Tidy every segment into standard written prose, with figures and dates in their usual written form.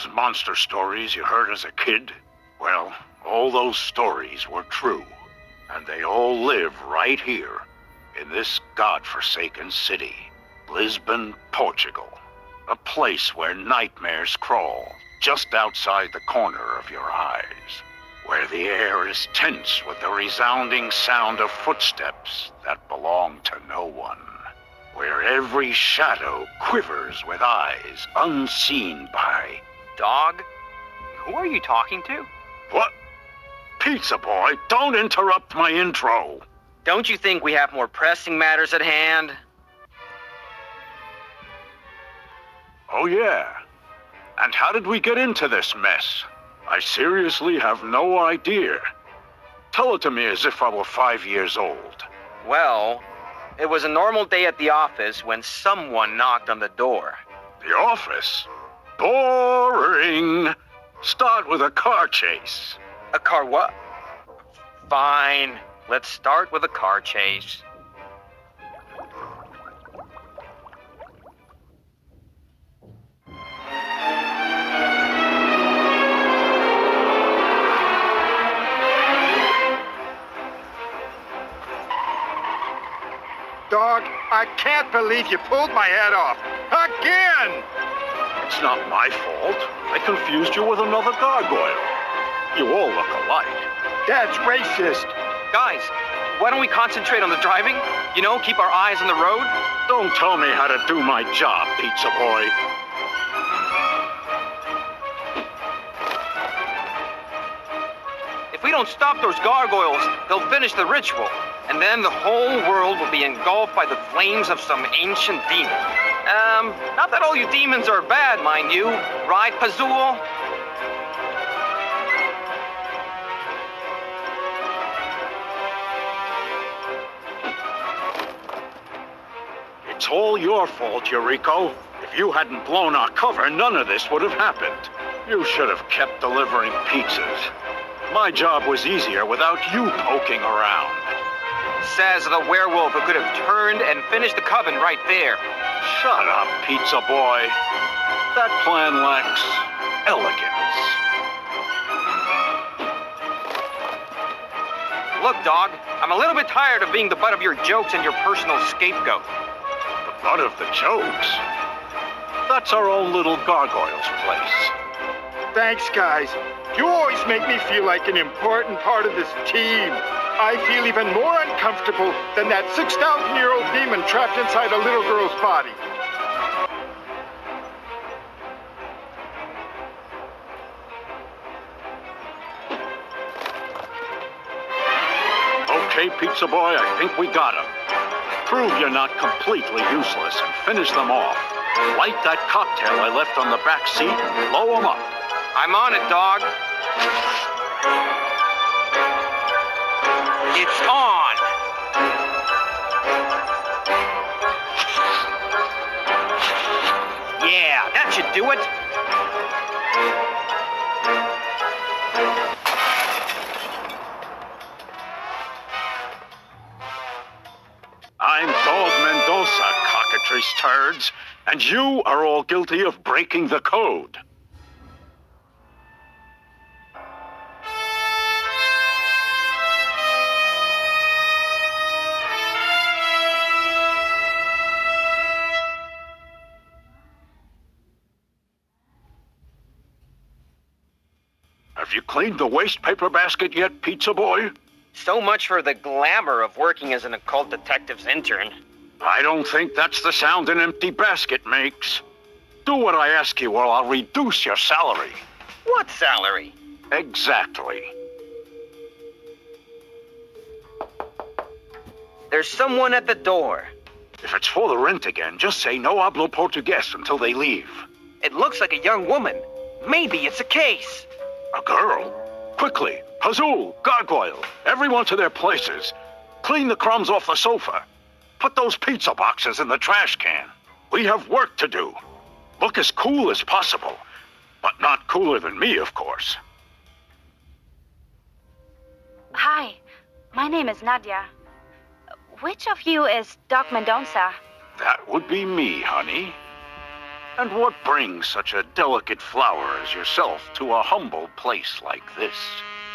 those monster stories you heard as a kid? Well, all those stories were true. And they all live right here, in this godforsaken city. Lisbon, Portugal. A place where nightmares crawl, just outside the corner of your eyes. Where the air is tense with the resounding sound of footsteps that belong to no one. Where every shadow quivers with eyes unseen by... Dog? Who are you talking to? What? Pizzaboy, don't interrupt my intro. Don't you think we have more pressing matters at hand? Oh yeah. And how did we get into this mess? I seriously have no idea. Tell it to me as if I were 5 years old. Well, it was a normal day at the office when someone knocked on the door. The office? Boring. Start with a car chase. A car what? Fine. Let's start with a car chase. Dog, I can't believe you pulled my head off. Again! It's not my fault. I confused you with another gargoyle. You all look alike. That's racist. Guys, why don't we concentrate on the driving? You know, keep our eyes on the road? Don't tell me how to do my job, Pizzaboy. If we don't stop those gargoyles, they'll finish the ritual. And then the whole world will be engulfed by the flames of some ancient demon. Not that all you demons are bad, mind you. Right, Pazul? It's all your fault, Eureka. If you hadn't blown our cover, none of this would have happened. You should have kept delivering pizzas. My job was easier without you poking around. Says the werewolf who could have turned and finished the coven right there. Shut up, Pizzaboy. That plan lacks elegance. Look, dog, I'm a little bit tired of being the butt of your jokes and your personal scapegoat. The butt of the jokes? That's our own little gargoyle's place. Thanks, guys. You always make me feel like an important part of this team. I feel even more uncomfortable than that 6,000-year-old demon trapped inside a little girl's body. Okay, Pizzaboy, I think we got him. Prove you're not completely useless and finish them off. Light that cocktail I left on the back seat and blow them up. I'm on it, dog. It's on! Yeah, that should do it. I'm Dog Mendonça, cockatrice turds, and you are all guilty of breaking the code. Have you cleaned the waste paper basket yet, Pizzaboy? So much for the glamour of working as an occult detective's intern. I don't think that's the sound an empty basket makes. Do what I ask you or I'll reduce your salary. What salary? Exactly. There's someone at the door. If it's for the rent again, just say no hablo Portuguese until they leave. It looks like a young woman. Maybe it's a case. A girl? Quickly, Pazul, Gargoyle, everyone to their places. Clean the crumbs off the sofa. Put those pizza boxes in the trash can. We have work to do. Look as cool as possible, but not cooler than me, of course. Hi, my name is Nadia. Which of you is Dog Mendonça? That would be me, honey. And what brings such a delicate flower as yourself to a humble place like this?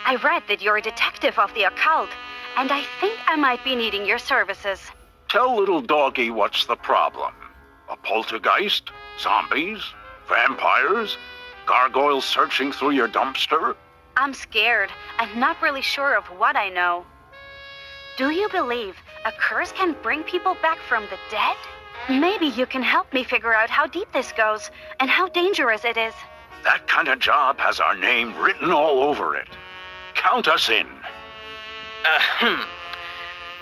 I read that you're a detective of the occult, and I think I might be needing your services. Tell little doggy what's the problem. A poltergeist? Zombies? Vampires? Gargoyles searching through your dumpster? I'm scared. I'm not really sure of what I know. Do you believe a curse can bring people back from the dead? Maybe you can help me figure out how deep this goes and how dangerous it is. That kind of job has our name written all over it. Count us in.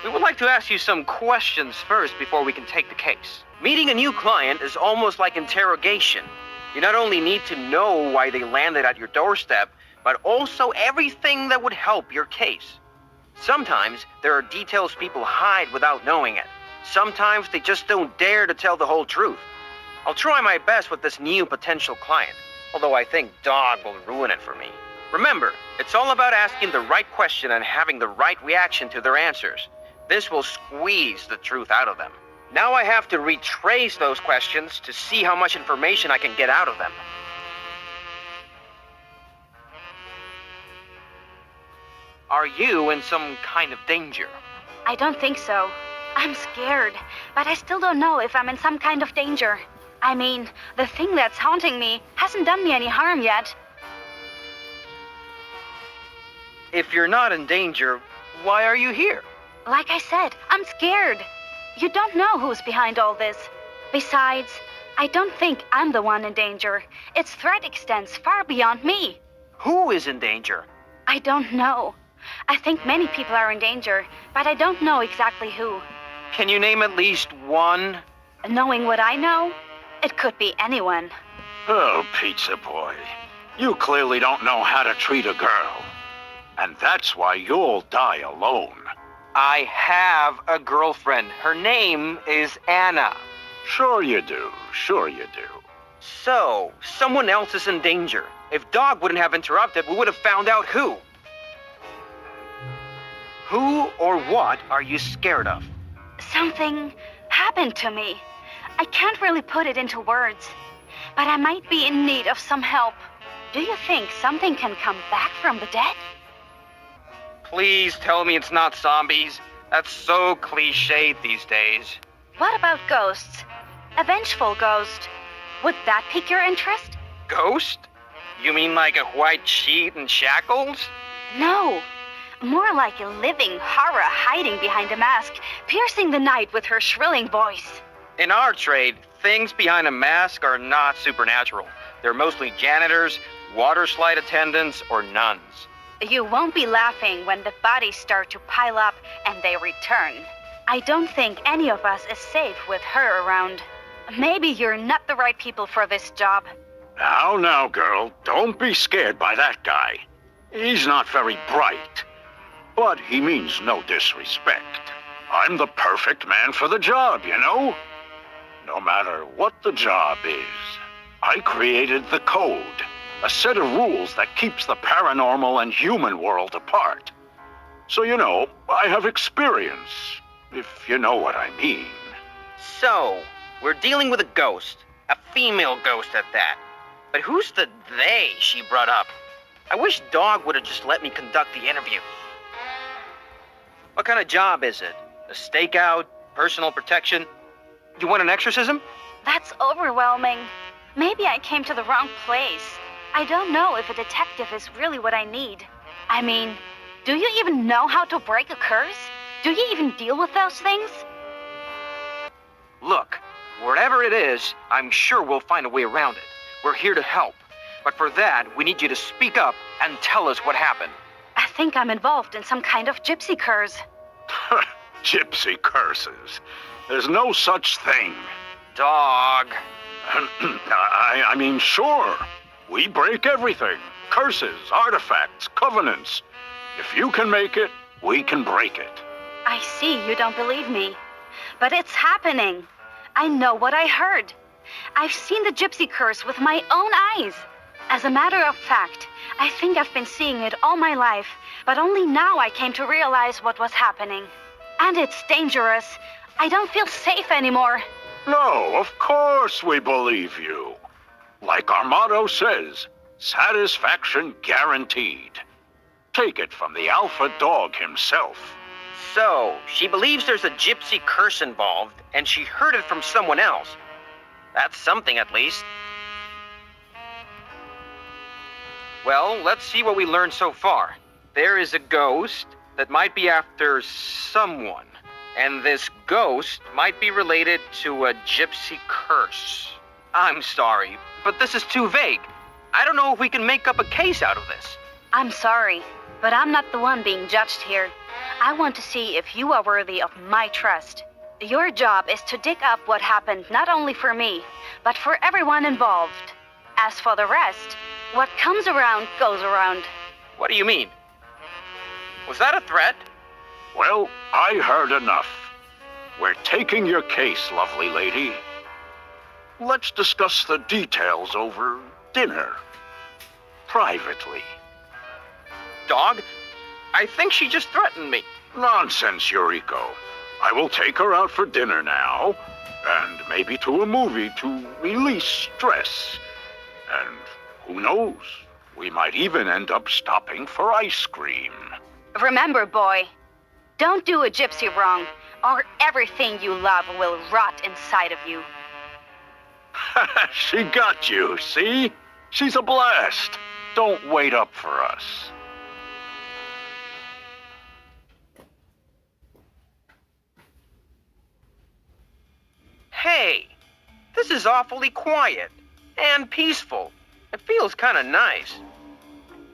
We would like to ask you some questions first before we can take the case. Meeting a new client is almost like interrogation. You not only need to know why they landed at your doorstep, but also everything that would help your case. Sometimes there are details people hide without knowing it. Sometimes they just don't dare to tell the whole truth. I'll try my best with this new potential client, although I think Dog will ruin it for me. Remember, it's all about asking the right question and having the right reaction to their answers. This will squeeze the truth out of them. Now I have to retrace those questions to see how much information I can get out of them. Are you in some kind of danger? I don't think so. I'm scared, but I still don't know if I'm in some kind of danger. I mean, the thing that's haunting me hasn't done me any harm yet. If you're not in danger, why are you here? Like I said, I'm scared. You don't know who's behind all this. Besides, I don't think I'm the one in danger. Its threat extends far beyond me. Who is in danger? I don't know. I think many people are in danger, but I don't know exactly who. Can you name at least one? Knowing what I know, it could be anyone. Oh, Pizza Boy. You clearly don't know how to treat a girl. And that's why you'll die alone. I have a girlfriend. Her name is Anna. Sure you do. Sure you do. So, someone else is in danger. If Dog wouldn't have interrupted, we would have found out who. Who or what are you scared of? Something happened to me. I can't really put it into words, but I might be in need of some help. Do you think something can come back from the dead? Please tell me it's not zombies. That's so cliched these days. What about ghosts? A vengeful ghost. Would that pique your interest? Ghost? You mean like a white sheet and shackles? No. More like a living horror hiding behind a mask, piercing the night with her shrilling voice. In our trade, things behind a mask are not supernatural. They're mostly janitors, water slide attendants, or nuns. You won't be laughing when the bodies start to pile up and they return. I don't think any of us is safe with her around. Maybe you're not the right people for this job. Now, girl, don't be scared by that guy. He's not very bright. But he means no disrespect. I'm the perfect man for the job, you know? No matter what the job is, I created the code, a set of rules that keeps the paranormal and human world apart. So, you know, I have experience, if you know what I mean. So, we're dealing with a ghost, a female ghost at that. But who's the they she brought up? I wish Dog would have just let me conduct the interview. What kind of job is it? A stakeout? Personal protection? You want an exorcism? That's overwhelming. Maybe I came to the wrong place. I don't know if a detective is really what I need. I mean, do you even know how to break a curse? Do you even deal with those things? Look, wherever it is, I'm sure we'll find a way around it. We're here to help. But for that, we need you to speak up and tell us what happened. I think I'm involved in some kind of gypsy curse. Gypsy curses. There's no such thing. Dog. I mean, sure. We break everything. Curses, artifacts, covenants. If you can make it, we can break it. I see you don't believe me. But it's happening. I know what I heard. I've seen the gypsy curse with my own eyes. As a matter of fact, I think I've been seeing it all my life, but only now I came to realize what was happening. And it's dangerous. I don't feel safe anymore. No, of course we believe you. Like our motto says, satisfaction guaranteed. Take it from the alpha dog himself. So, she believes there's a gypsy curse involved, and she heard it from someone else. That's something, at least. Well, let's see what we learned so far. There is a ghost that might be after someone, and this ghost might be related to a gypsy curse. I'm sorry, but this is too vague. I don't know if we can make up a case out of this. I'm sorry, but I'm not the one being judged here. I want to see if you are worthy of my trust. Your job is to dig up what happened not only for me, but for everyone involved. As for the rest, what comes around goes around. What do you mean? Was that a threat? Well, I heard enough. We're taking your case, lovely lady. Let's discuss the details over dinner. Privately. Dog? I think she just threatened me. Nonsense, Yuriko. I will take her out for dinner now, and maybe to a movie to release stress. And who knows, we might even end up stopping for ice cream. Remember, boy, don't do a gypsy wrong, or everything you love will rot inside of you. She got you, see? She's a blast. Don't wait up for us. Hey, this is awfully quiet and peaceful. It feels kind of nice.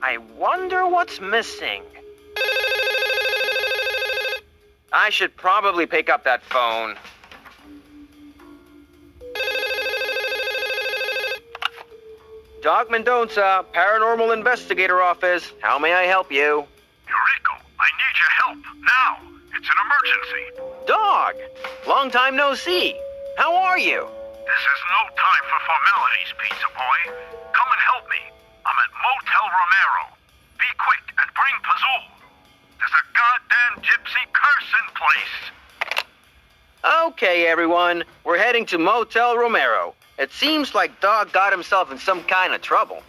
I wonder what's missing. I should probably pick up that phone. Dog Mendonça, Paranormal Investigator Office. How may I help you? Yuriko, I need your help, now. It's an emergency. Dog, long time no see. How are you? This is no time for formalities, Pizza Boy. Come and help me. I'm at Motel Romero. Be quick and bring Pazul. There's a goddamn gypsy curse in place. Okay, everyone. We're heading to Motel Romero. It seems like Dog got himself in some kind of trouble.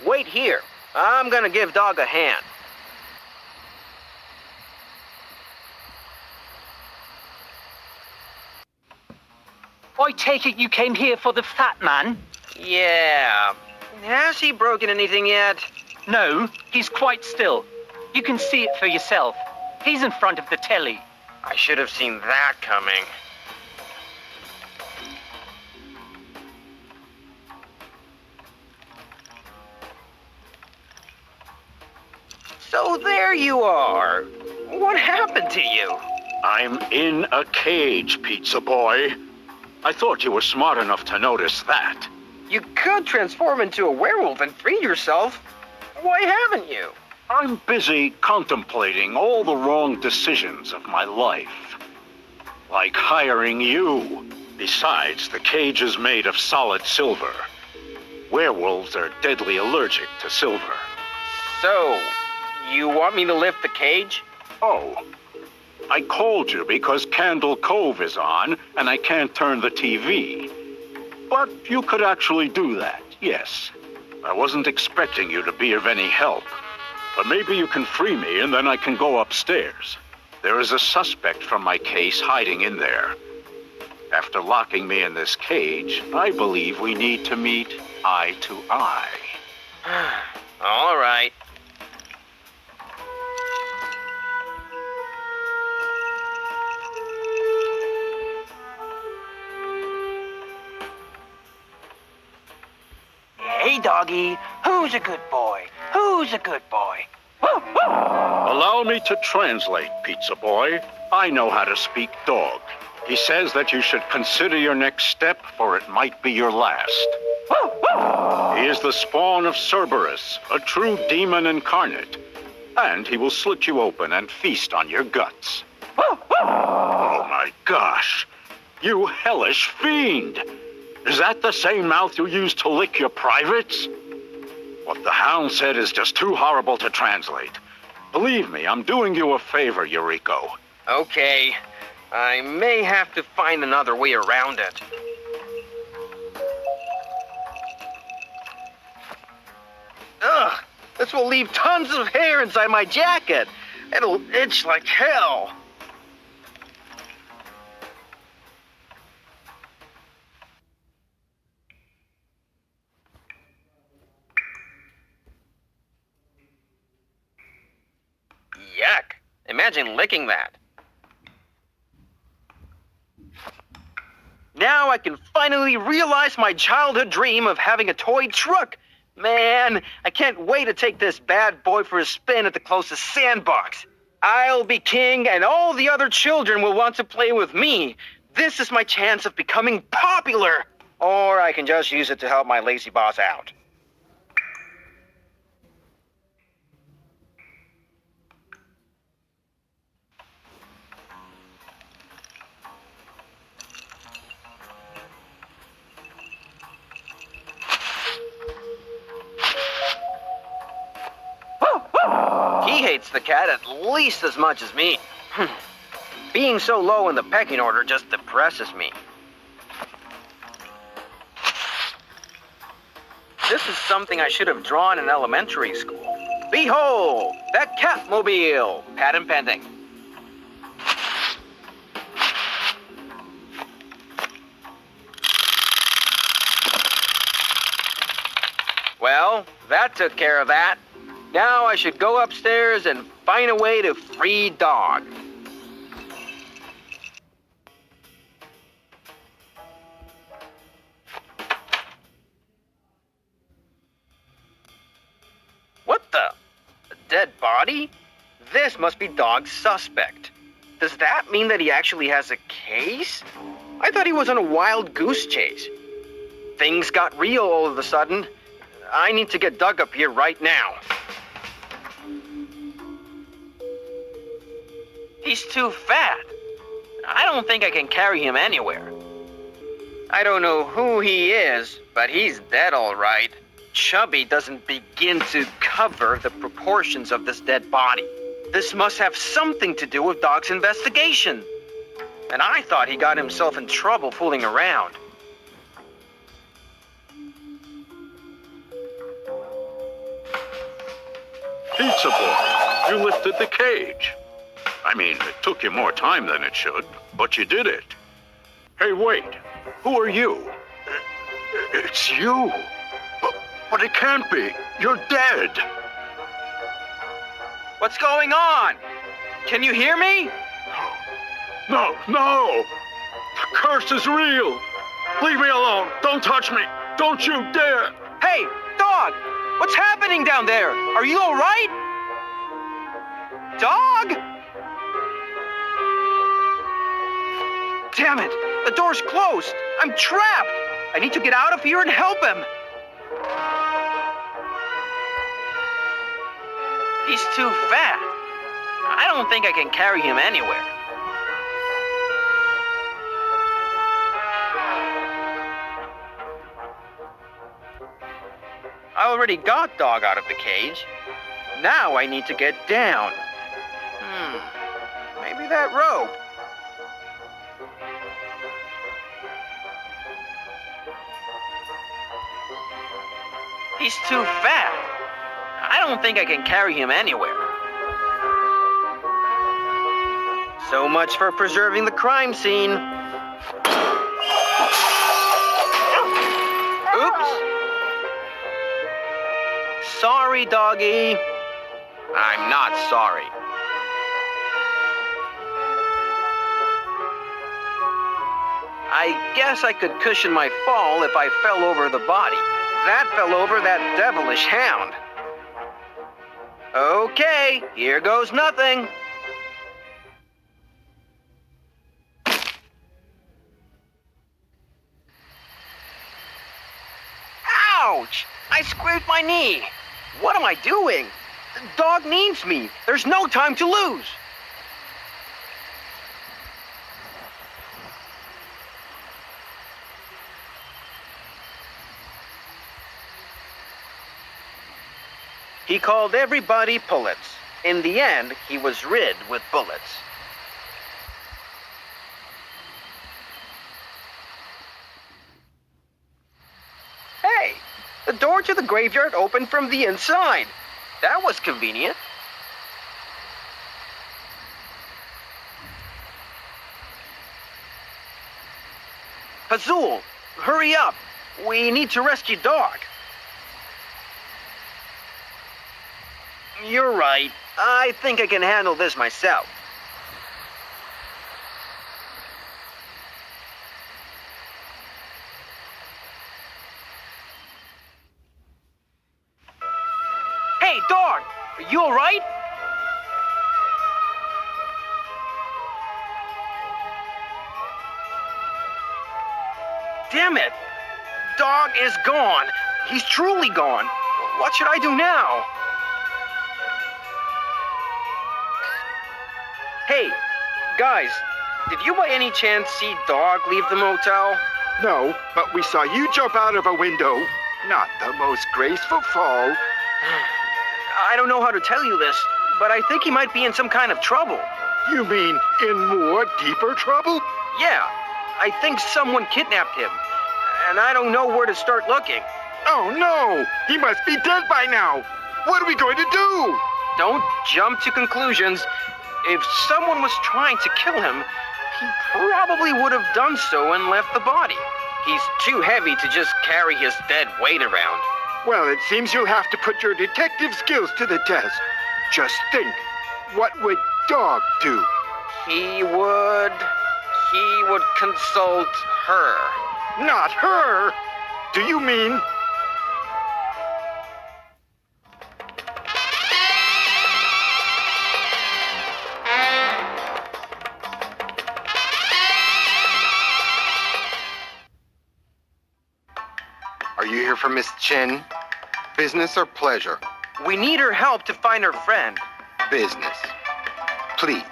Wait here. I'm gonna give Dog a hand. I take it you came here for the fat man? Yeah. Has he broken anything yet? No, he's quite still. You can see it for yourself. He's in front of the telly. I should have seen that coming. So there you are. What happened to you? I'm in a cage, Pizza Boy. I thought you were smart enough to notice that. You could transform into a werewolf and free yourself. Why haven't you? I'm busy contemplating all the wrong decisions of my life. Like hiring you. Besides, the cage is made of solid silver. Werewolves are deadly allergic to silver. So, you want me to lift the cage? Oh, I called you because Candle Cove is on, and I can't turn the TV. But you could actually do that, yes. I wasn't expecting you to be of any help. But maybe you can free me, and then I can go upstairs. There is a suspect from my case hiding in there. After locking me in this cage, I believe we need to meet eye to eye. All right. Hey, doggy, who's a good boy? Who's a good boy? Allow me to translate, Pizza Boy. I know how to speak dog. He says that you should consider your next step, for it might be your last. He is the spawn of Cerberus, a true demon incarnate. And he will slit you open and feast on your guts. Oh my gosh! You hellish fiend! Is that the same mouth you use to lick your privates? What the hound said is just too horrible to translate. Believe me, I'm doing you a favor, Eureka. Okay. I may have to find another way around it. Ugh! This will leave tons of hair inside my jacket. It'll itch like hell. Yuck. Imagine licking that. Now I can finally realize my childhood dream of having a toy truck. Man, I can't wait to take this bad boy for a spin at the closest sandbox. I'll be king and all the other children will want to play with me. This is my chance of becoming popular. Or I can just use it to help my lazy boss out. He hates the cat at least as much as me. Being so low in the pecking order just depresses me. This is something I should have drawn in elementary school. Behold, that Catmobile! Patent pending. Well, that took care of that. Now I should go upstairs and find a way to free Dog. What the? A dead body? This must be Dog's suspect. Does that mean that he actually has a case? I thought he was on a wild goose chase. Things got real all of a sudden. I need to get Doug up here right now. He's too fat. I don't think I can carry him anywhere. I don't know who he is, but he's dead all right. Chubby doesn't begin to cover the proportions of this dead body. This must have something to do with Dog's investigation. And I thought he got himself in trouble fooling around. Pizza Boy, you lifted the cage. I mean, it took you more time than it should, but you did it. Hey, wait. Who are you? It's you. But it can't be. You're dead. What's going on? Can you hear me? No. The curse is real. Leave me alone. Don't touch me. Don't you dare. Hey, Dog! What's happening down there? Are you all right? Dog? Damn it! The door's closed! I'm trapped! I need to get out of here and help him! He's too fat. I don't think I can carry him anywhere. I already got Dog out of the cage. Now I need to get down. Maybe that rope. He's too fat. I don't think I can carry him anywhere. So much for preserving the crime scene. Oops. Sorry, Doggy. I'm not sorry. I guess I could cushion my fall if I fell over the body. That fell over that devilish hound. Okay, here goes nothing. Ouch! I scraped my knee. What am I doing? The dog needs me. There's no time to lose. He called everybody pullets. In the end, he was rid with bullets. Hey, the door to the graveyard opened from the inside. That was convenient. Azul, hurry up. We need to rescue Dog. You're right. I think I can handle this myself. Hey, Dog! Are you alright? Damn it! Dog is gone. He's truly gone. What should I do now? Hey, guys, did you by any chance see Dog leave the motel? No, but we saw you jump out of a window. Not the most graceful fall. I don't know how to tell you this, but I think he might be in some kind of trouble. You mean in more deeper trouble? Yeah, I think someone kidnapped him, and I don't know where to start looking. Oh no! He must be dead by now! What are we going to do? Don't jump to conclusions. If someone was trying to kill him, he probably would have done so and left the body. He's too heavy to just carry his dead weight around. Well, it seems you'll have to put your detective skills to the test. Just think, what would Dog do? He would consult her. Not her! Do you mean... Are you here for Miss Chen? Business or pleasure? We need her help to find her friend. Business. Please,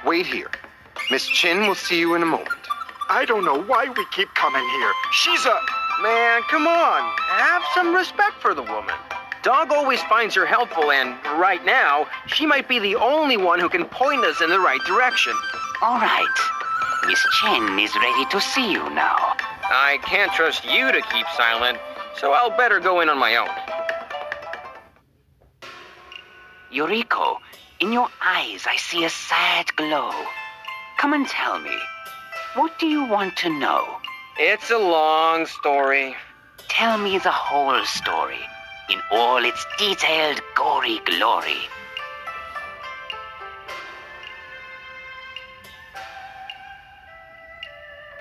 wait here. Miss Chen will see you in a moment. I don't know why we keep coming here. She's a... Man, come on. Have some respect for the woman. Dog always finds her helpful, and right now, she might be the only one who can point us in the right direction. All right. Miss Chen is ready to see you now. I can't trust you to keep silent, so I'll better go in on my own. Yuriko, in your eyes I see a sad glow. Come and tell me, what do you want to know? It's a long story. Tell me the whole story, in all its detailed, gory glory.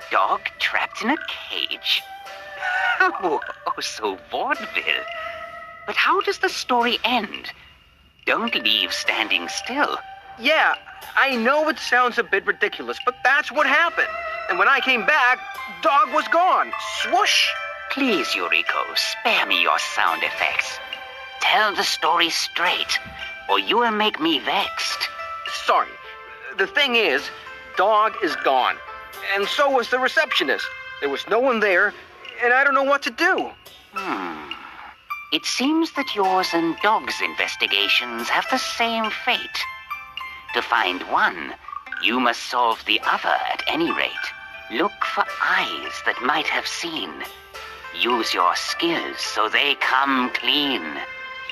Dog trapped in a cage? Oh, so vaudeville. But how does the story end? Don't leave standing still. Yeah, I know it sounds a bit ridiculous, but that's what happened. And when I came back, Dog was gone. Swoosh! Please, Yuriko, spare me your sound effects. Tell the story straight, or you will make me vexed. Sorry. The thing is, Dog is gone. And so was the receptionist. There was no one there, and I don't know what to do. It seems that yours and Dog's investigations have the same fate. To find one, you must solve the other at any rate. Look for eyes that might have seen. Use your skills so they come clean.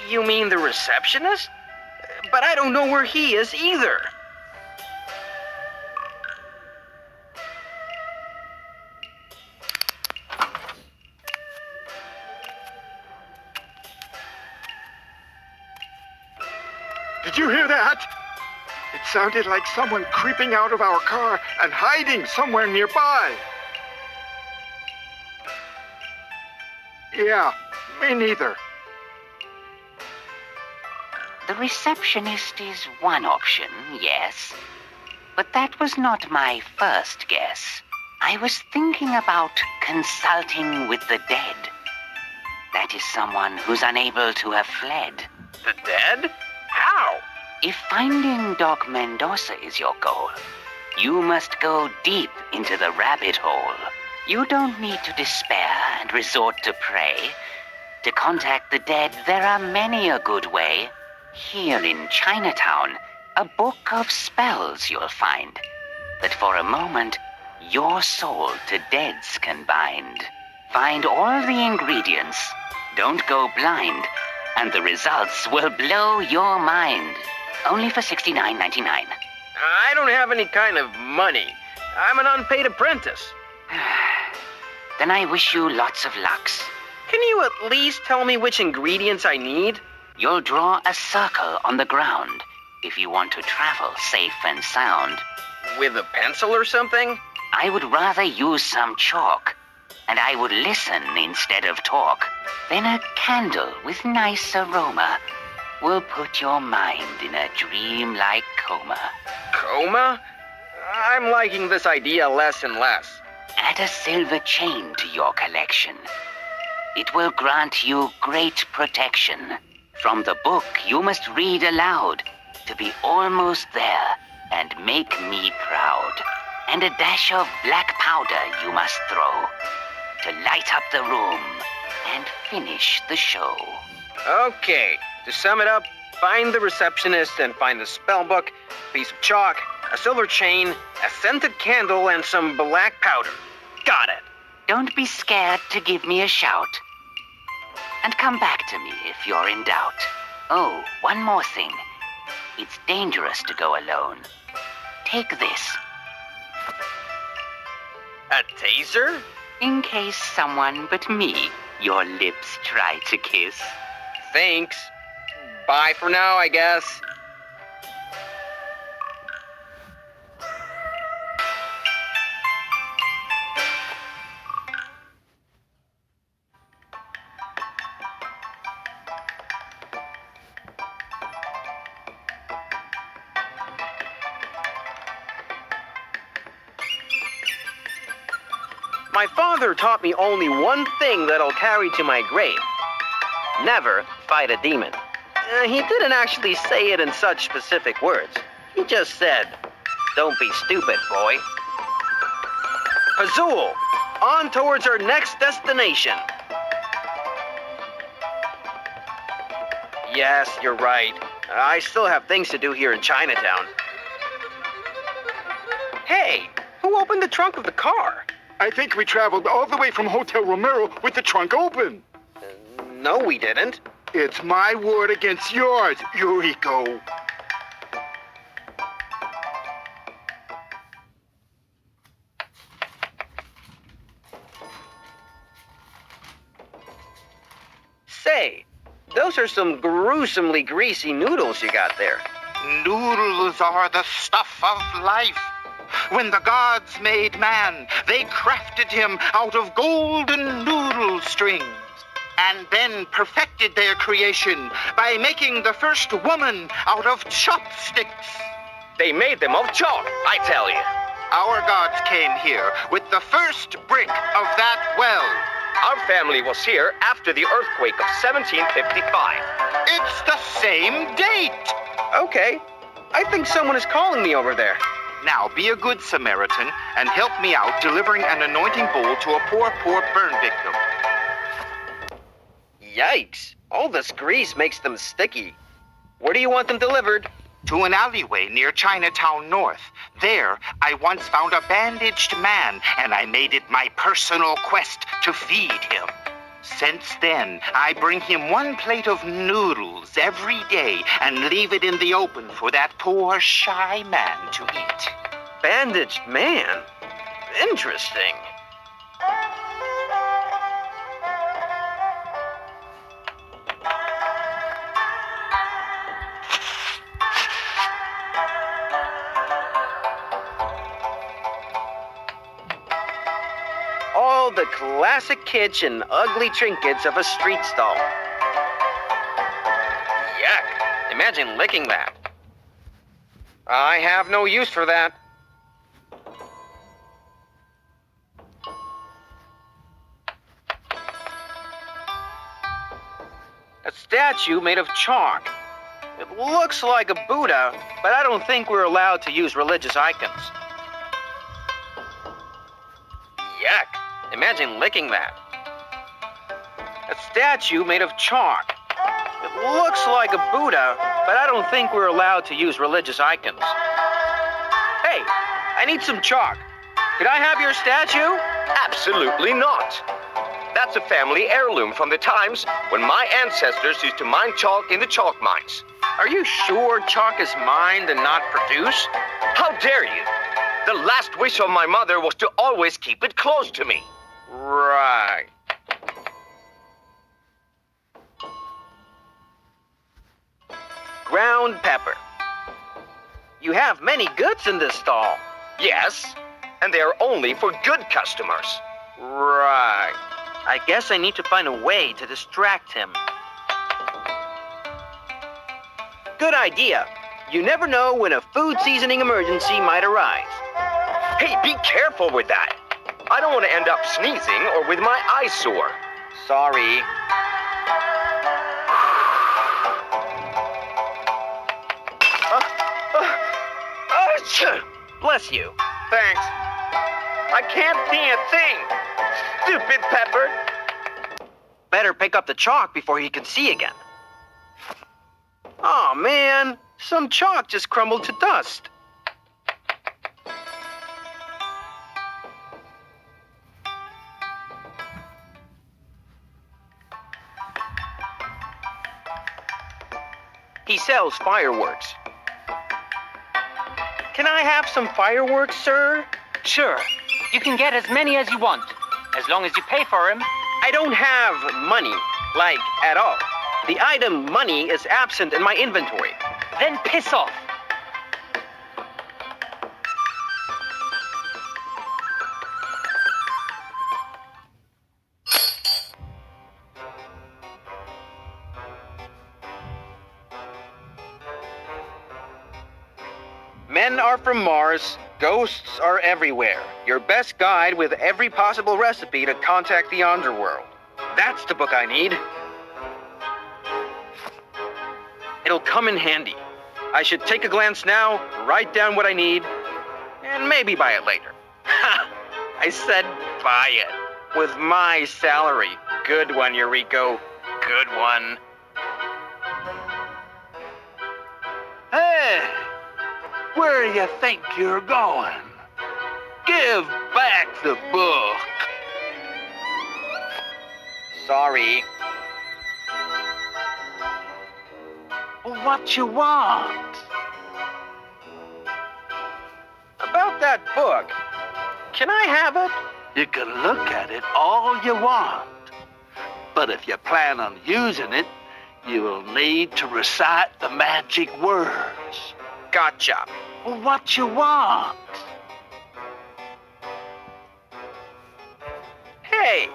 You mean the receptionist? But I don't know where he is either. Did you hear that? It sounded like someone creeping out of our car and hiding somewhere nearby. Yeah, me neither. The receptionist is one option, yes. But that was not my first guess. I was thinking about consulting with the dead. That that is someone who's unable to have fled. The dead? How? If finding Dog Mendonça is your goal, you must go deep into the rabbit hole. You don't need to despair and resort to prey. To contact the dead, there are many a good way. Here in Chinatown, a book of spells you'll find, that for a moment, your soul to deads can bind. Find all the ingredients, don't go blind, and the results will blow your mind. Only for $69.99. I don't have any kind of money. I'm an unpaid apprentice. Then I wish you lots of lucks. Can you at least tell me which ingredients I need? You'll draw a circle on the ground if you want to travel safe and sound. With a pencil or something? I would rather use some chalk, and I would listen instead of talk. Then a candle with nice aroma will put your mind in a dream-like coma. Coma? I'm liking this idea less and less. Add a silver chain to your collection. It will grant you great protection. From the book, you must read aloud to be almost there and make me proud. And a dash of black powder you must throw to light up the room and finish the show. Okay, to sum it up, find the receptionist and find the spell book, a piece of chalk, a silver chain, a scented candle, and some black powder. Got it. Don't be scared to give me a shout. And come back to me if you're in doubt. Oh, one more thing. It's dangerous to go alone. Take this, A taser? in case someone but me your lips try to kiss. Thanks. Bye for now, I guess. My father taught me only one thing that'll carry to my grave. Never fight a demon. He didn't actually say it in such specific words. He just said, "Don't be stupid, boy." Azul, on towards our next destination. Yes, you're right. I still have things to do here in Chinatown. Hey, who opened the trunk of the car? I think we traveled all the way from Hotel Romero with the trunk open. No, we didn't. It's my word against yours, Yuriko. Say, those are some gruesomely greasy noodles you got there. Noodles are the stuff of life. When the gods made man, they crafted him out of golden noodle strings, and then perfected their creation by making the first woman out of chopsticks. They made them of chalk, I tell you. Our gods came here with the first brick of that well. Our family was here after the earthquake of 1755. It's the same date. Okay, I think someone is calling me over there. Now, be a good Samaritan and help me out delivering an anointing bowl to a poor burn victim. Yikes, all this grease makes them sticky. Where do you want them delivered? To an alleyway near Chinatown North. There, I once found a bandaged man, and I made it my personal quest to feed him. Since then, I bring him one plate of noodles every day and leave it in the open for that poor, shy man to eat. Bandaged man? Interesting. All the classic kitsch and ugly trinkets of a street stall. Yuck. Imagine licking that. I have no use for that. A statue made of chalk. It looks like a Buddha, but I don't think we're allowed to use religious icons. Yuck. Imagine licking that. A statue made of chalk. It looks like a Buddha, but I don't think we're allowed to use religious icons. Hey, I need some chalk. Could I have your statue? Absolutely not. That's a family heirloom from the times when my ancestors used to mine chalk in the chalk mines. Are you sure chalk is mined and not produced? How dare you? The last wish of my mother was to always keep it close to me. Right. Ground pepper. You have many goods in this stall. Yes, and they are only for good customers. Right. I guess I need to find a way to distract him. Good idea. You never know when a food seasoning emergency might arise. Hey, be careful with that. I don't want to end up sneezing or with my eyes sore. Sorry. Bless you. Thanks. I can't see a thing. Stupid Pepper. Better pick up the chalk before he can see again. Aw, man. Some chalk just crumbled to dust. He sells fireworks. Can I have some fireworks, sir? Sure. You can get as many as you want, as long as you pay for them. I don't have money, like, at all. The item money is absent in my inventory. Then piss off. Men are from Mars, ghosts are everywhere. Your best guide with every possible recipe to contact the underworld. That's the book I need. It'll come in handy. I should take a glance now, write down what I need, and maybe buy it later. Ha! I said buy it. With my salary. Good one, Eureka. Good one. Hey! Where do you think you're going? Give back the book. Sorry. What you want? About that book. Can I have it? You can look at it all you want. But if you plan on using it, you will need to recite the magic words. Gotcha. What you want? Hey,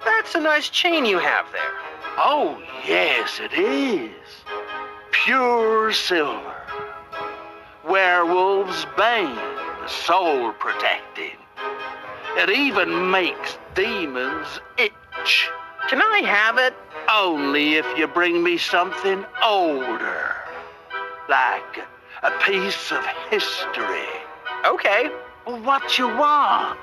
that's a nice chain you have there. Oh, yes, it is. Pure silver. Werewolf's bane, soul protecting. It even makes demons itch. Can I have it? Only if you bring me something older. Like a piece of history. Okay. What you want?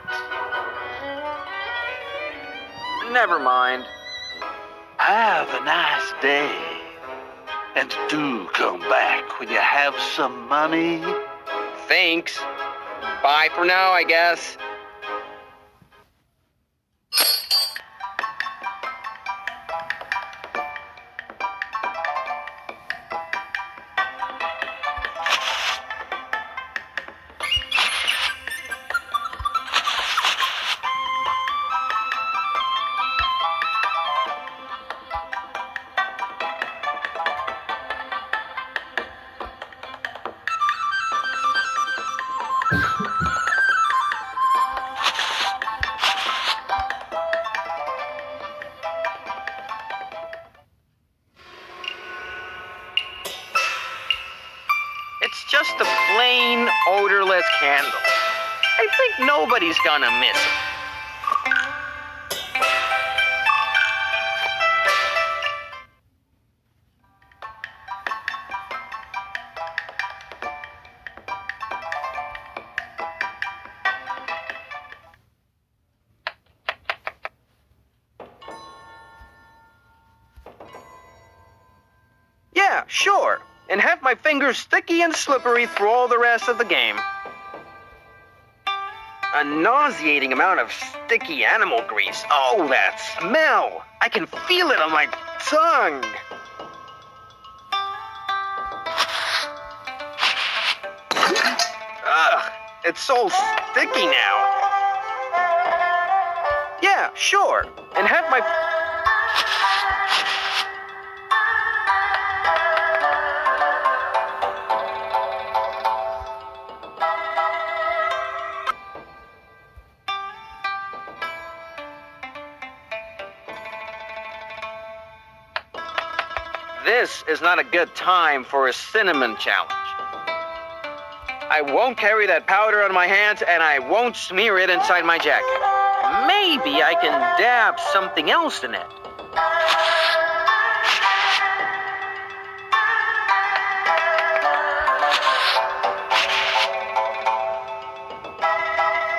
Never mind. Have a nice day. And do come back when you have some money. Thanks. Bye for now, I guess. It's just a plain, odorless candle. I think nobody's gonna miss it. Yeah, sure. And have my fingers sticky and slippery through all the rest of the game. A nauseating amount of sticky animal grease. Oh, that smell! I can feel it on my tongue. Ugh, it's so sticky now. Yeah, sure. And have my... This is not a good time for a cinnamon challenge. I won't carry that powder on my hands, and I won't smear it inside my jacket. Maybe I can dab something else in it.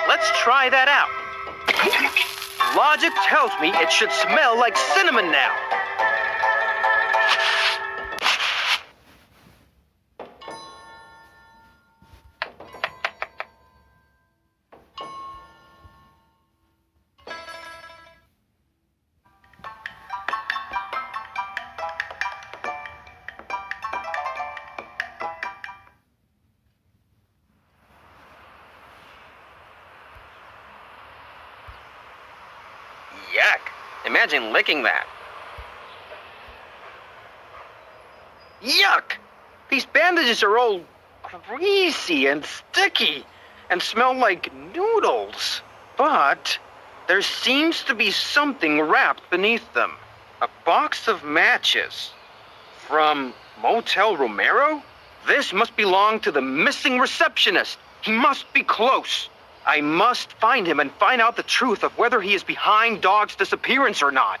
Let's try that out. Logic tells me it should smell like cinnamon now. Yuck. Imagine licking that. Yuck! These bandages are all greasy and sticky and smell like noodles. But there seems to be something wrapped beneath them. A box of matches. From Motel Romero? This must belong to the missing receptionist. He must be close. I must find him and find out the truth of whether he is behind Dog's disappearance or not.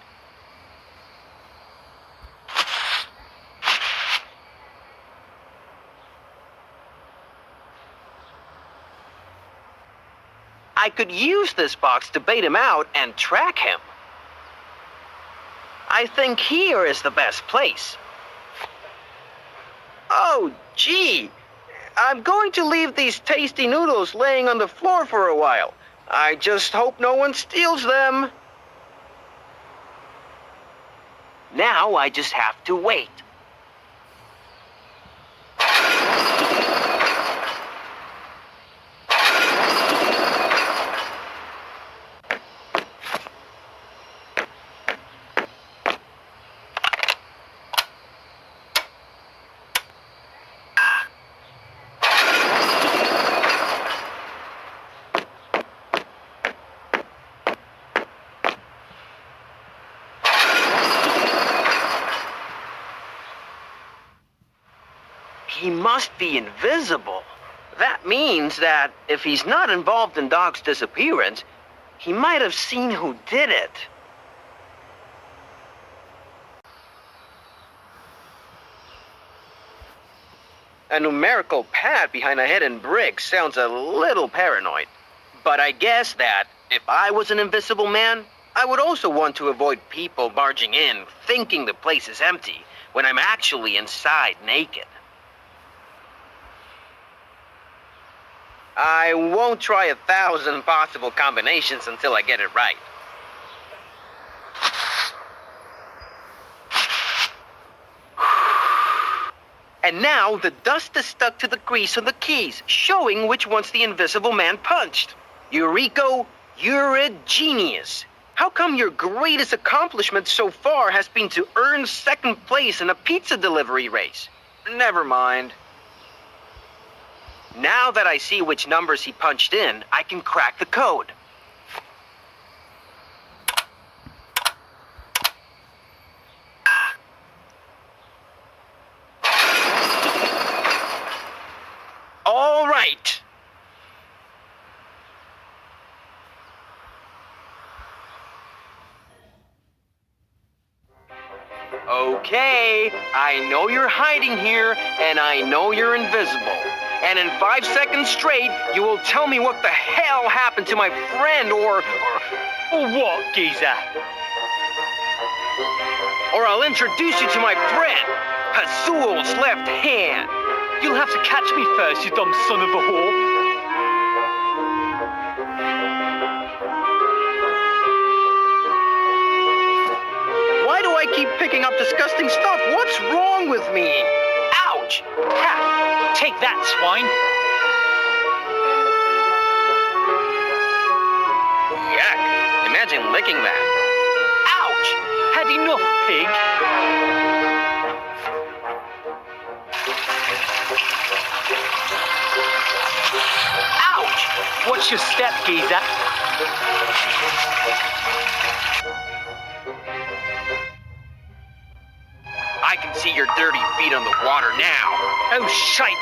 I could use this box to bait him out and track him. I think here is the best place. Oh, gee. I'm going to leave these tasty noodles laying on the floor for a while. I just hope no one steals them. Now I just have to wait. He must be invisible. That means that if he's not involved in Dog's disappearance, he might have seen who did it. A numerical pad behind a hidden brick sounds a little paranoid. But I guess that if I was an invisible man, I would also want to avoid people barging in thinking the place is empty when I'm actually inside naked. I won't try 1,000 possible combinations until I get it right. And now the dust is stuck to the grease on the keys, showing which ones the invisible man punched. Eureka, you're a genius. How come your greatest accomplishment so far has been to earn second place in a pizza delivery race? Never mind. Now that I see which numbers he punched in, I can crack the code. All right. Okay, I know you're hiding here, and I know you're invisible. And in 5 seconds straight, you will tell me what the hell happened to my friend or what, geezer? Or I'll introduce you to my friend. Azul's left hand. You'll have to catch me first, you dumb son of a whore. Why do I keep picking up disgusting stuff? What's wrong with me? Ouch! Ha! Take that, swine. Yuck. Imagine licking that. Ouch! Had enough, pig. Ouch! Watch your step, geezer. I can see your dirty feet on the water now. Oh, shite.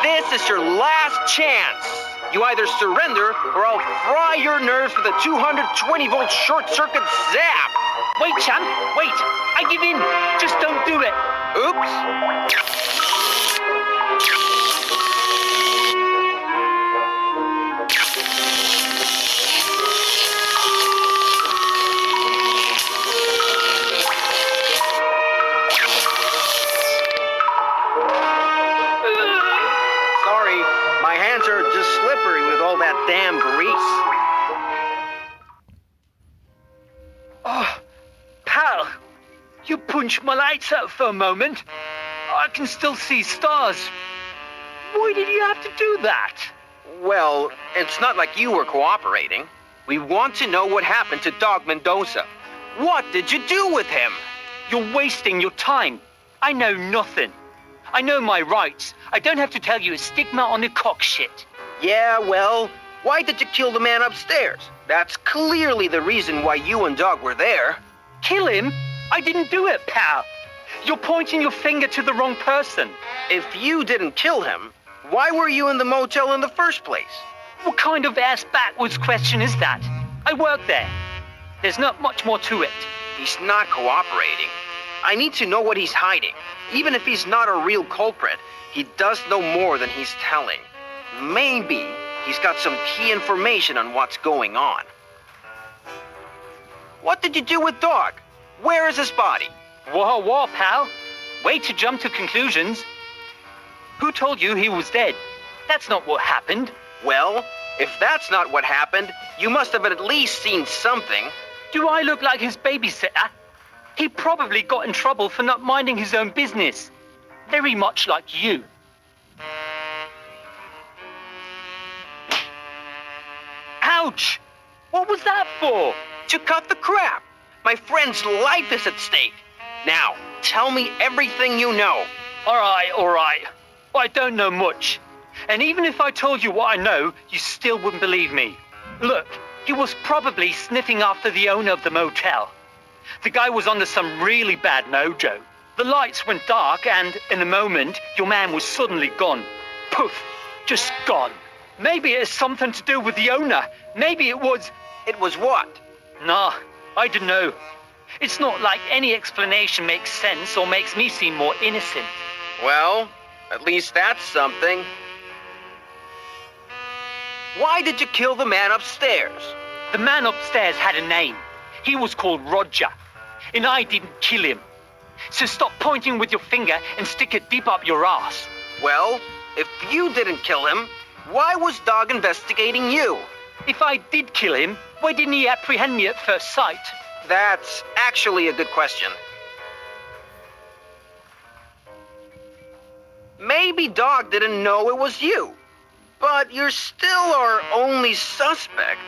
This is your last chance. You either surrender or I'll fry your nerves with a 220-volt short-circuit zap. Wait, champ, wait. I give in. Just don't do it. Oops. Sorry, my hands are just slippery with all that damn grease. Oh, pal, you punched my lights out for a moment. I can still see stars. Why did you have to do that? Well, it's not like you were cooperating. We want to know what happened to Dog Mendonça. What did you do with him? You're wasting your time. I know nothing. I know my rights. I don't have to tell you a stigma on the cock shit. Yeah, well, why did you kill the man upstairs? That's clearly the reason why you and Dog were there. Kill him? I didn't do it, pal. You're pointing your finger to the wrong person. If you didn't kill him, why were you in the motel in the first place? What kind of ass-backwards question is that? I work there. There's not much more to it. He's not cooperating. I need to know what he's hiding. Even if he's not a real culprit, he does know more than he's telling. Maybe he's got some key information on what's going on. What did you do with Dog? Where is his body? Whoa, pal. Way to jump to conclusions. Who told you he was dead? That's not what happened. Well, if that's not what happened, you must have at least seen something. Do I look like his babysitter? He probably got in trouble for not minding his own business. Very much like you. Ouch! What was that for? To cut the crap. My friend's life is at stake. Now, tell me everything you know. All right. Well, I don't know much. And even if I told you what I know, you still wouldn't believe me. Look, he was probably sniffing after the owner of the motel. The guy was under some really bad mojo. The lights went dark and, in a moment, your man was suddenly gone. Poof, just gone. Maybe it has something to do with the owner. Maybe it was... It was what? Nah, I don't know. It's not like any explanation makes sense or makes me seem more innocent. Well, at least that's something. Why did you kill the man upstairs? The man upstairs had a name. He was called Roger. And I didn't kill him. So stop pointing with your finger and stick it deep up your ass. Well, if you didn't kill him, why was Dog investigating you? If I did kill him, why didn't he apprehend me at first sight? That's actually a good question. Maybe Dog didn't know it was you, but you're still our only suspect.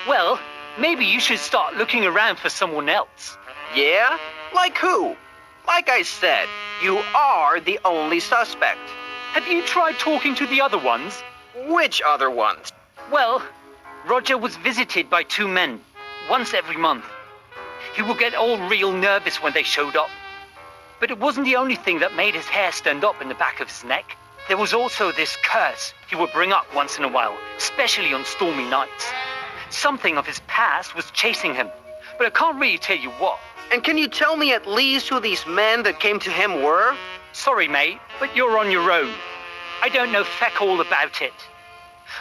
Well, maybe you should start looking around for someone else. Yeah? Like who? Like I said, you are the only suspect. Have you tried talking to the other ones? Which other ones? Well, Roger was visited by two men, once every month. He would get all real nervous when they showed up. But it wasn't the only thing that made his hair stand up in the back of his neck. There was also this curse he would bring up once in a while, especially on stormy nights. Something of his past was chasing him, but I can't really tell you what. And can you tell me at least who these men that came to him were? Sorry, mate, but you're on your own. I don't know feck all about it.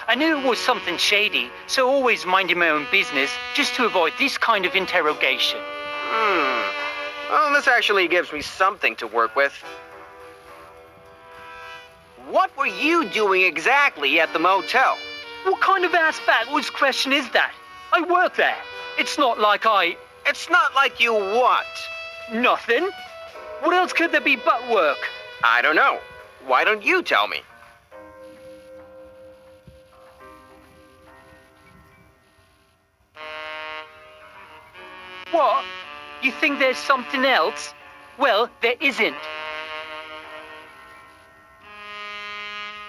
I knew it was something shady, so always minding my own business just to avoid this kind of interrogation. Well, this actually gives me something to work with. What were you doing exactly at the motel? What kind of ass backwards question is that? I work there. It's not like It's not like you what? Nothing. What else could there be but work? I don't know. Why don't you tell me? What? You think there's something else? Well, there isn't.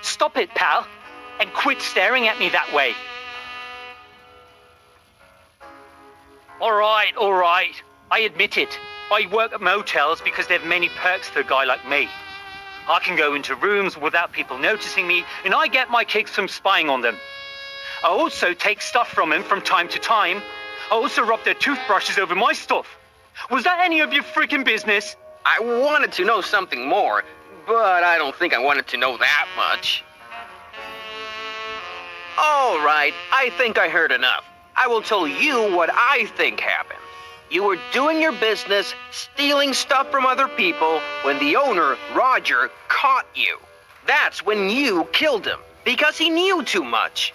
Stop it, pal, and quit staring at me that way. All right. I admit it. I work at motels because they have many perks for a guy like me. I can go into rooms without people noticing me, and I get my kicks from spying on them. I also take stuff from them from time to time. I also rub their toothbrushes over my stuff. Was that any of your freaking business? I wanted to know something more, but I don't think I wanted to know that much. All right, I think I heard enough. I will tell you what I think happened. You were doing your business, stealing stuff from other people, when the owner, Roger, caught you. That's when you killed him, because he knew too much.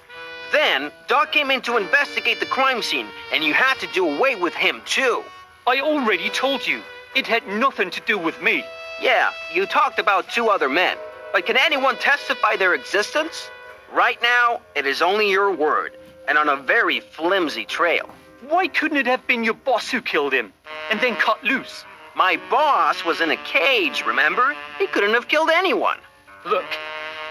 Then, Doc came in to investigate the crime scene, and you had to do away with him too. I already told you. It had nothing to do with me. Yeah, you talked about two other men, but can anyone testify their existence? Right now, it is only your word, and on a very flimsy trail. Why couldn't it have been your boss who killed him, and then cut loose? My boss was in a cage, remember? He couldn't have killed anyone. Look,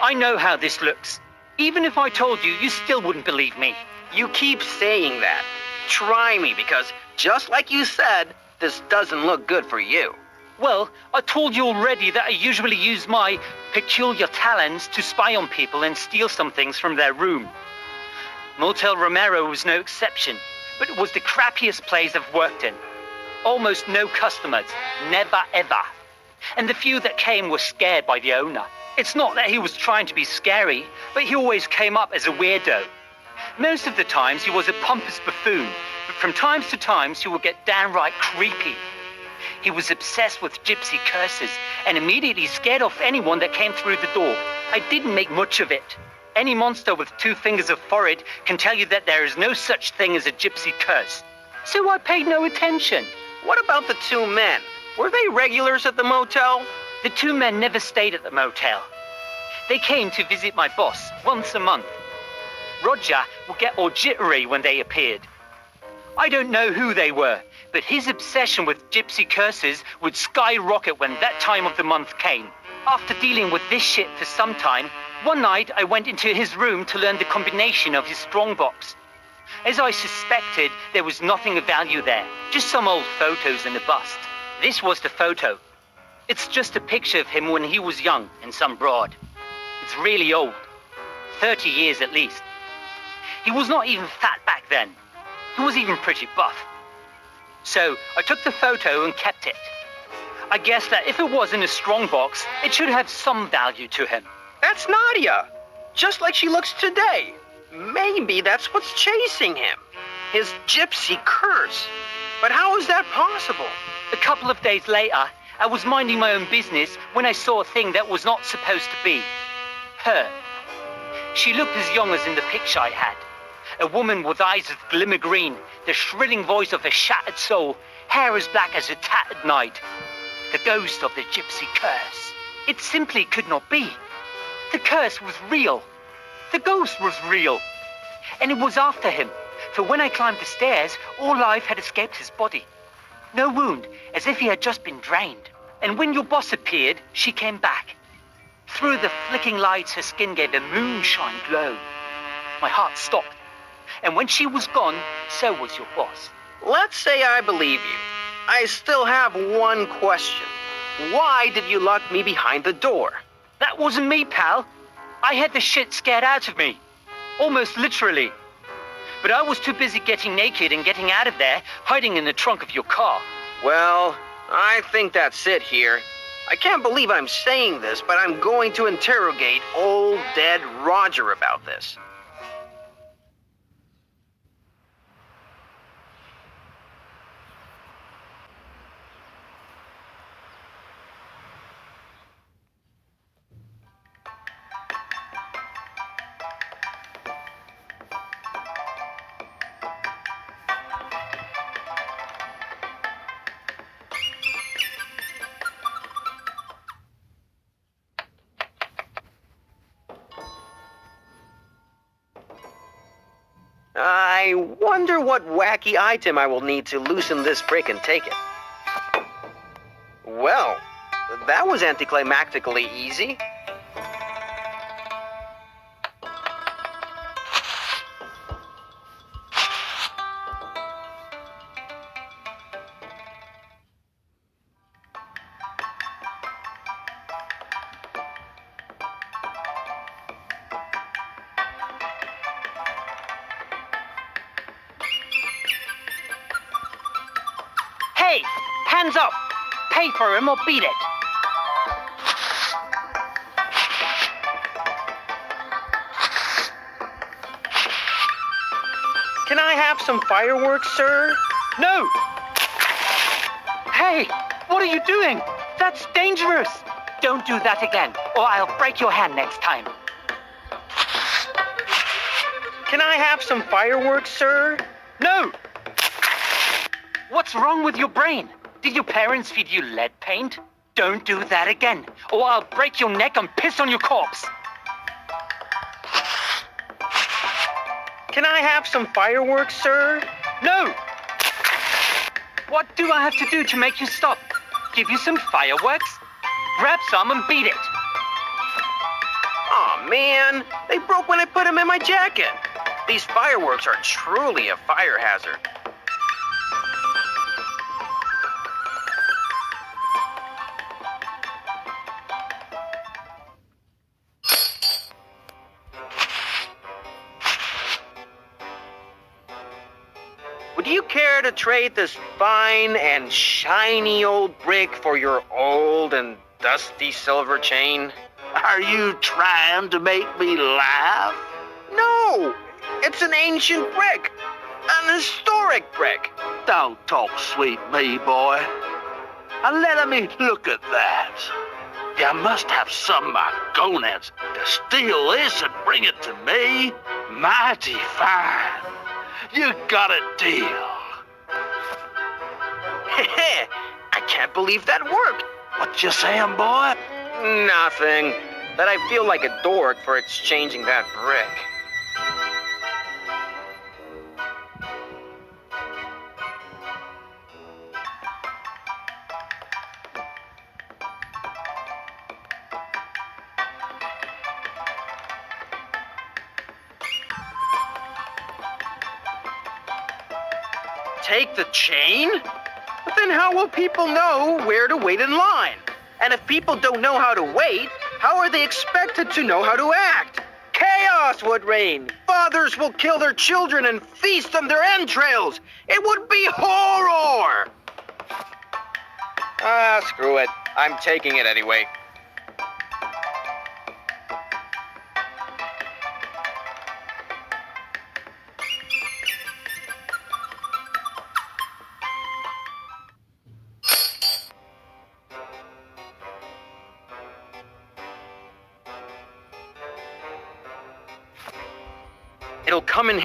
I know how this looks. Even if I told you, you still wouldn't believe me. You keep saying that. Try me, because just like you said, this doesn't look good for you. Well, I told you already that I usually use my peculiar talents to spy on people and steal some things from their room. Motel Romero was no exception, but it was the crappiest place I've worked in. Almost no customers, never ever. And the few that came were scared by the owner. It's not that he was trying to be scary, but he always came up as a weirdo. Most of the times he was a pompous buffoon, but from times to times he would get downright creepy. He was obsessed with gypsy curses and immediately scared off anyone that came through the door. I didn't make much of it. Any monster with 2 fingers of forehead can tell you that there is no such thing as a gypsy curse. So I paid no attention. What about the 2 men? Were they regulars at the motel? The 2 men never stayed at the motel. They came to visit my boss once a month. Roger would get all jittery when they appeared. I don't know who they were, but his obsession with gypsy curses would skyrocket when that time of the month came. After dealing with this shit for some time, one night I went into his room to learn the combination of his strongbox. As I suspected, there was nothing of value there, just some old photos and a bust. This was the photo. It's just a picture of him when he was young and some broad. It's really old, 30 years at least. He was not even fat back then. He was even pretty buff. So I took the photo and kept it. I guess that if it was in a strongbox, it should have some value to him. That's Nadia, just like she looks today. Maybe that's what's chasing him. His gypsy curse. But how is that possible? A couple of days later, I was minding my own business when I saw a thing that was not supposed to be. Her. She looked as young as in the picture I had. A woman with eyes of glimmer green, the shrilling voice of a shattered soul, hair as black as a tattered night. The ghost of the gypsy curse. It simply could not be. The curse was real. The ghost was real. And it was after him, for when I climbed the stairs, all life had escaped his body. No wound, as if he had just been drained. And when your boss appeared, she came back. Through the flicking lights, her skin gave a moonshine glow. My heart stopped. And when she was gone, so was your boss. Let's say I believe you. I still have one question. Why did you lock me behind the door? That wasn't me, pal. I had the shit scared out of me. Almost literally. But I was too busy getting naked and getting out of there, hiding in the trunk of your car. Well, I think that's it here. I can't believe I'm saying this, but I'm going to interrogate old dead Roger about this. I wonder what wacky item I will need to loosen this brick and take it. Well, that was anticlimactically easy. Hey, hands up! Pay for him or beat it. Can I have some fireworks, sir? No! Hey, what are you doing? That's dangerous. Don't do that again, or I'll break your hand next time. Can I have some fireworks, sir? No! What's wrong with your brain? Did your parents feed you lead paint? Don't do that again, or I'll break your neck and piss on your corpse. Can I have some fireworks, sir? No! What do I have to do to make you stop? Give you some fireworks? Grab some and beat it. Aw, man. They broke when I put them in my jacket. These fireworks are truly a fire hazard. Would you care to trade this fine and shiny old brick for your old and dusty silver chain? Are you trying to make me laugh? No! It's an ancient brick! An historic brick! Don't talk sweet me, boy. And let me look at that. You must have some of my gonads to steal this and bring it to me. Mighty fine. You got a deal. I can't believe that worked. What you saying, boy? Nothing. That I feel like a dork for exchanging that brick. Take the chain? But then how will people know where to wait in line? And if people don't know how to wait, how are they expected to know how to act? Chaos would reign. Fathers will kill their children and feast on their entrails. It would be horror! Ah, screw it. I'm taking it anyway. It'll come in.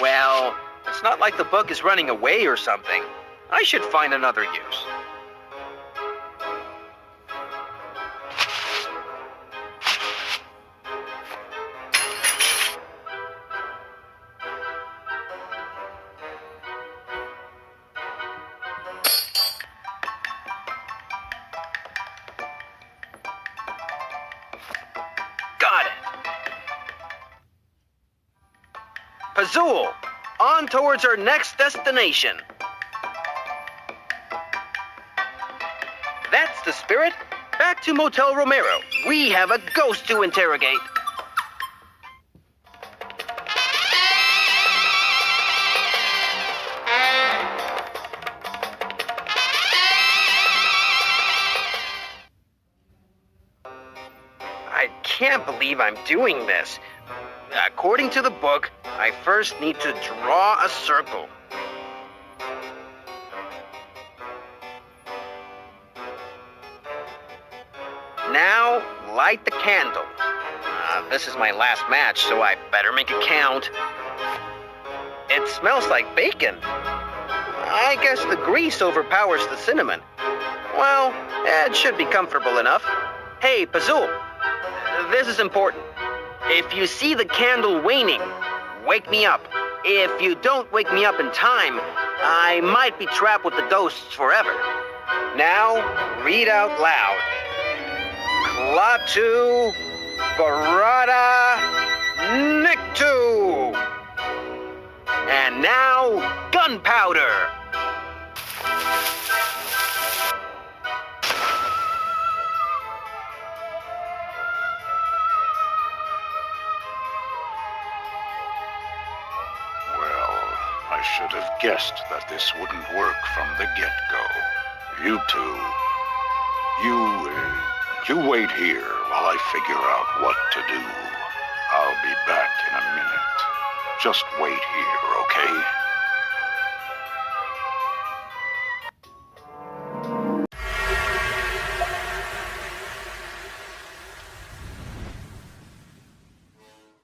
Well, it's not like the bug is running away or something. I should find another use. Got it. Pazul, on towards our next destination. That's the spirit. Back to Motel Romero. We have a ghost to interrogate. I can't believe I'm doing this. According to the book, I first need to draw a circle. Now, light the candle. This is my last match, so I better make it count. It smells like bacon. I guess the grease overpowers the cinnamon. Well, it should be comfortable enough. Hey, Pazul, this is important. If you see the candle waning, wake me up. If you don't wake me up in time, I might be trapped with the ghosts forever. Now, read out loud. Klaatu Barada Niktu. And now, gunpowder. I should have guessed that this wouldn't work from the get-go. You two, you wait here while I figure out what to do. I'll be back in a minute. Just wait here, okay?